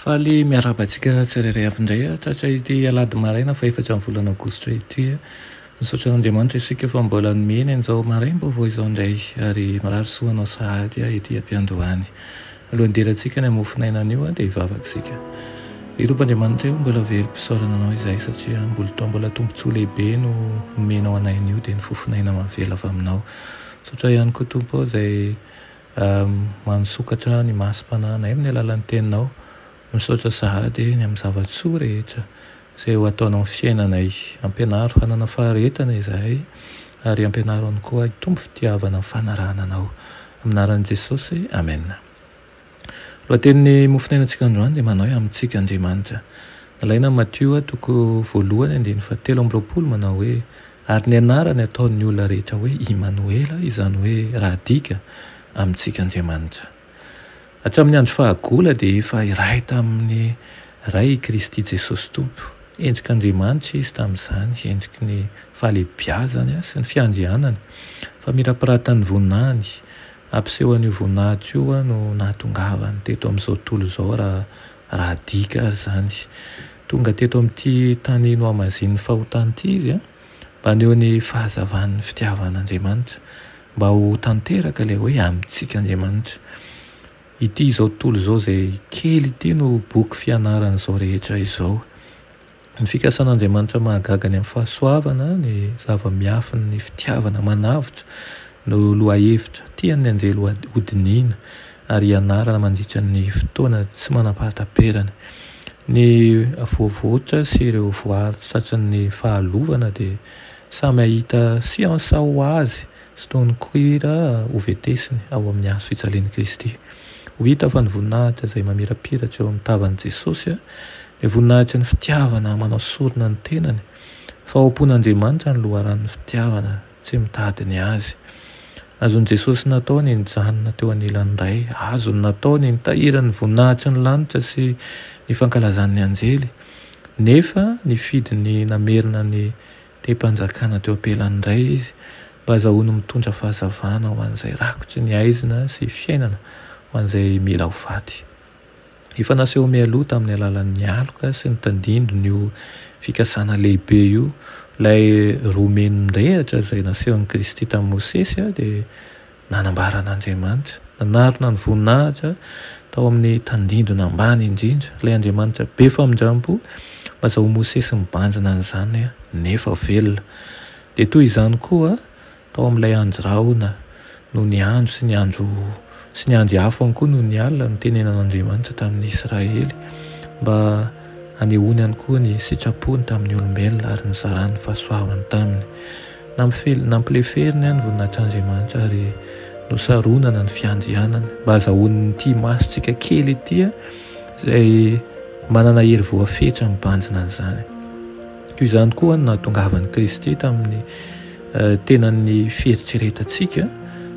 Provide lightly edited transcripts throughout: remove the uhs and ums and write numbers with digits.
Faly miarabantsika tsirairay avy indray tratra ity alady maraina fa efatra amin'ny volana aogositra ity misaotra an'Andriamanitra isika fa mbola nomeny an'izao maraim-baovao izao indray ary mirary soanao sahady ety am-piandohany alohan'ny derantsika ny amofinainan'io dia hivavaka isika. Itompoandriamanitra io mbola velom-pisaorana anao izay satria mbola tombontsoa lehibe no nomenao anain'io dia ny fofinaina mavela avy aminao. Misaotra ihany koa tompo izay manosokatra ny masom-pananay amin'ny alalan'ny teninao. Misaotra sahady ny amin'ny zavatsoa rehetra izay ho ataonao amin'ny fiainanay. Ampianaro hanana faharetana izahay ary ampianaro ihany koa hitombo fitiavana amin'ny fanarahana anao. Amin'ny anaran'i Jesosy, amen. Lohatenin'ny mofinainantsika androany dia manao hoe amintsika Andriamanitra. Nalaina Matthieu toko voalohany 7:20 manao hoe ary ny anarany ataon'ny olona rehetra hoe Immanuela, izany hoe rahadika amintsika Andriamanitra. Hatramin'ny andro fahagola dia efa iray tamin'ny ray Kristy Jesosy Tompo. Endrik'Andriamanitra izy tamin'izany, endriky ny fahalebiazany sy ny fiandrianany. Fa mirapiratany vonany, ampisehoan'io vonahitra io no nahatongavany teto amin'izao tontolo izao raha dika zany. Tonga teto amin'ity tany no amazin'ny fahotany ity izy mba aneo ny fahazavan'ny fitiavan'Andriamanitra, mba ho tanteraka ilay hoe amintsika Andriamanitra. Ity izao tontolo izao izay kely ity no boky fianarana izao rehetra izao. Ny fikasan'Andriamanitra mahagaga ny amin'ny fahasoavana, ny zava-miafiny, ny fitiavana manavitra no lohahevitra tian'ny anjely hodiniana ary ianarana mandritra ny fotoana tsy manam-pahatamperana. Ny voavoatra sy ireo voaritry ny fahalovana dia samy ahita siansa ho azy sy toy ny koira ho vetesiny ao amin'ny hazo fijalian'i Kristy. Ho hita fa ny voninahitra izay mamirapiratra eo amin'ny tavan'i Jesosy dia voninahitra ny fitiavana manao sorona ny tenany. Fahompon'Andriamanitra ny loharan'ny fitiavana tsy mitady ny azy. Azon'i Jesosy nataony nijanona teo anilan'ny ray, azony nataony nitahirany voninahitra ny lanitra sy ny fankalazan'ny anjely. Nefa nifidiny namerina ny te-mpanjakana teo ampelan'ny ray izy mba azahoany mitondra fahazavana ho an'izay rakotry ny aizina sy fiainana ho an'izay mila ho faty. Efa naseho mialoha tamin'ny alalan'ny aloka sy ny tandindony io fikasana lehibe io. Ilay romeny rehatra izay nasehon'i Kristy tamin'i Mosesy dia nanambaran'Andriamanitra, nanarina ny voninahitra tao amin'ny tandindona ambany indrindra. Ilay Andriamanitra be famindrampo mba azahoa Mosesy mibanjina an'izany nefa velona. Dia toy izany koa tao amin'ilay andro raona no ny andro sy ny andro hafa ihany koa no ny alina no tenenan'Andriamanitra tamin'ny Israely mba anehoany ihany koa ny sitrapony tamin'ny olombelona ary nizarany fahasoavany taminy. Nampileferiny ny voninahitr'Andriamanitra ary nosaronana ny fiandrianany mba azahoany ity masontsika kely ity izay manana hery voafetra mibanjina an'izany. Toy izany koa no nahatongavan'i Kristy tamin'ny tenan'ny fieritreretantsika,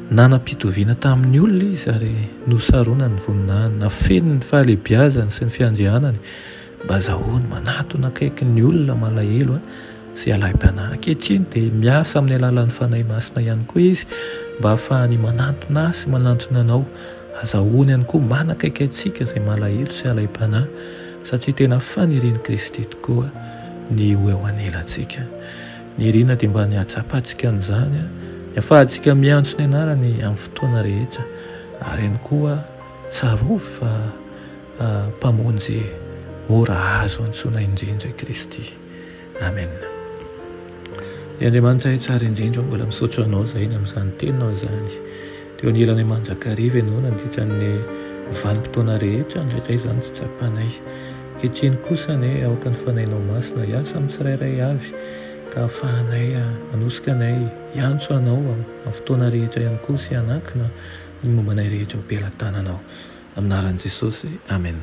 nanam-pitoviana tamin'ny olona izy ary nosaronana ny voninahiny, nafeniny ny fahalebiazany sy ny fiandrianany mba azahoany manatona akaiky ny olona malahelo sy alahim-panahy. Ankehitriny dia miasa amin'ny alalan'ny fanahy masina ihany koa izy mba ahafahany manatona sy manatona anao, azahoany ihany koa manakaiky antsika izay malahelo sy alahim-panahy satria tena fanirian'i Kristy tokoa ny ho eo anelantsika. Ny irina dia mba nihatsapantsika an'izany, ahafahantsika miantso ny anarany amin'ny fotoana rehetra ary ihany koa tsarovy fa mpamonjy mora azo antsoina indrindra Kristy. Amen. Ny Andriamanitra tsara indrindra mbola misaotra anao izay ny amin'izany teninao izany. Teo anilany manjakariva ianao nandritra ny vanim-potoana rehetra indraindray izany tsy tsapanay. Ankehitriny kosa ny aoka ny fanahinao masina hiasa amin'ny tsirairay avy ka ahafahanay manosika anay hiantso anao amin'ny fotoana rehetra ihany koa sy hanankina ny mombanay rehetra ho belan-tananao. Amin'ny anaran'i Jesosy, amen.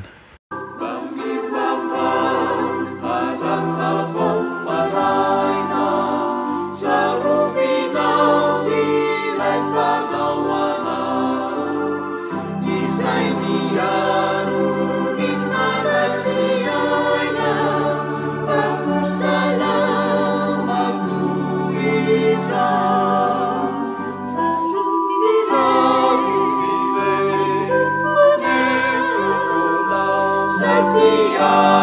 Salam Alleluia.